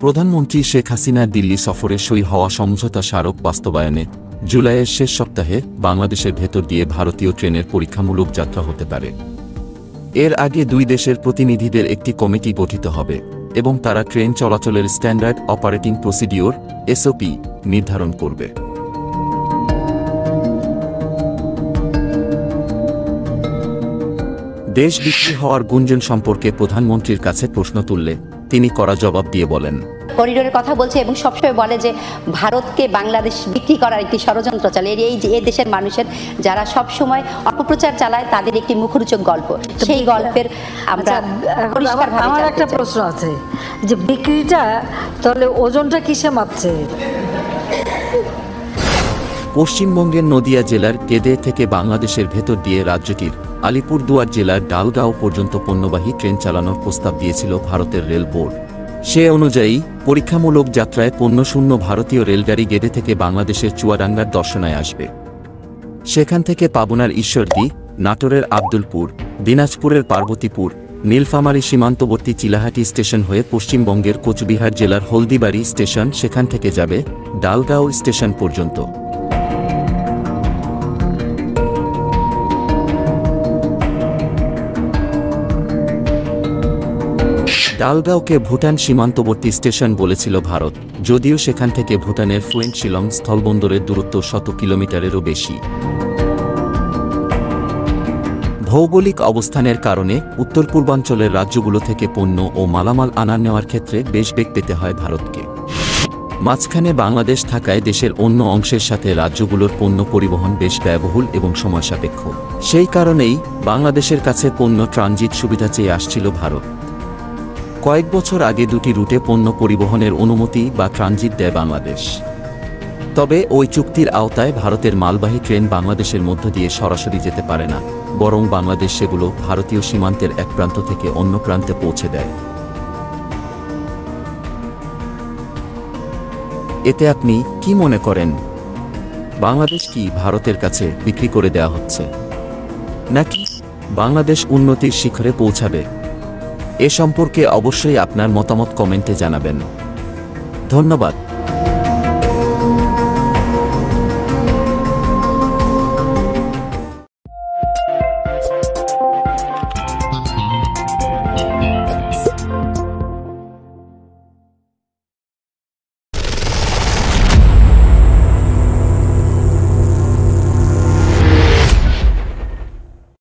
প্রধানমন্ত্রী শেখ হাসিনার দিল্লি সফরে সই হওয়া সমঝোতা স্মারক বাস্তবায়নে জুলাইয়ের শেষ সপ্তাহে বাংলাদেশের ভেতর দিয়ে ভারতীয় ট্রেনের পরীক্ষামূলক যাত্রা হতে পারে। এর আগে দুই দেশের প্রতিনিধিদের একটি কমিটি গঠিত হবে এবং তারা ট্রেন চলাচলের স্ট্যান্ডার্ড অপারেটিং প্রসিডিওর এসওপি নির্ধারণ করবে। দেশ বিক্রি হওয়ার গুঞ্জন সম্পর্কে প্রধানমন্ত্রীর কাছে প্রশ্ন তুললে তিনি কড়া জবাব দিয়ে বলেন, করিডোরের কথা বলছে এবং সবসময় বলে যে ভারতকে বাংলাদেশ বিক্রি করার একটি ষড়যন্ত্র চলে। এই যে এই দেশের মানুষের যারা সবসময় অপপ্রচার চালায় তাদের একটি মুখরোচক গল্প, সেই গল্পের আমরা পরিষ্কারভাবে। আমার একটা প্রশ্ন আছে যে বিক্রিটা তাহলে ওজনটা কিসে মাপছে? পশ্চিমবঙ্গের নদিয়া জেলার কেদে থেকে বাংলাদেশের ভেতর দিয়ে রাজ্যটির আলিপুরদুয়ার জেলার ডালগাঁও পর্যন্ত পণ্যবাহী ট্রেন চালানোর প্রস্তাব দিয়েছিল ভারতের রেল বোর্ড। সে অনুযায়ী পরীক্ষামূলক যাত্রায় পণ্যশূন্য ভারতীয় রেলগাড়ি গেদে থেকে বাংলাদেশের চুয়াডাঙ্গার দর্শনায় আসবে। সেখান থেকে পাবনার ঈশ্বরদী, নাটোরের আব্দুলপুর, দিনাজপুরের পার্বতীপুর, নীলফামারী সীমান্তবর্তী চিলাহাটি স্টেশন হয়ে পশ্চিমবঙ্গের কোচবিহার জেলার হলদিবাড়ি স্টেশন, সেখান থেকে যাবে ডালগাঁও স্টেশন পর্যন্ত। ডালগাঁওকে ভুটান সীমান্তবর্তী স্টেশন বলেছিল ভারত, যদিও সেখান থেকে ভুটানের ফুয়েন্ট শিলং স্থলবন্দরের দূরত্ব 100 কিলোমিটারেরও বেশি। ভৌগোলিক অবস্থানের কারণে উত্তর পূর্বাঞ্চলের রাজ্যগুলো থেকে পণ্য ও মালামাল আনা নেওয়ার ক্ষেত্রে বেশ বেগ পেতে হয় ভারতকে। মাঝখানে বাংলাদেশ থাকায় দেশের অন্য অংশের সাথে রাজ্যগুলোর পণ্য পরিবহন বেশ ব্যয়বহুল এবং সময়সাপেক্ষ। সেই কারণেই বাংলাদেশের কাছে পণ্য ট্রানজিট সুবিধা চেয়ে আসছিল ভারত। কয়েক বছর আগে দুটি রুটে পণ্য পরিবহনের অনুমতি বা ট্রানজিট দেয় বাংলাদেশ। তবে ওই চুক্তির আওতায় ভারতের মালবাহী ট্রেন বাংলাদেশের মধ্য দিয়ে সরাসরি যেতে পারে না, বরং বাংলাদেশ সেগুলো ভারতীয় সীমান্তের এক প্রান্ত থেকে অন্য প্রান্তে পৌঁছে দেয়। এতে আপনি কি মনে করেন? বাংলাদেশ কি ভারতের কাছে বিক্রি করে দেওয়া হচ্ছে, নাকি বাংলাদেশ উন্নতির শিখরে পৌঁছাবে? এ সম্পর্কে অবশ্যই আপনার মতামত কমেন্টে জানাবেন। ধন্যবাদ।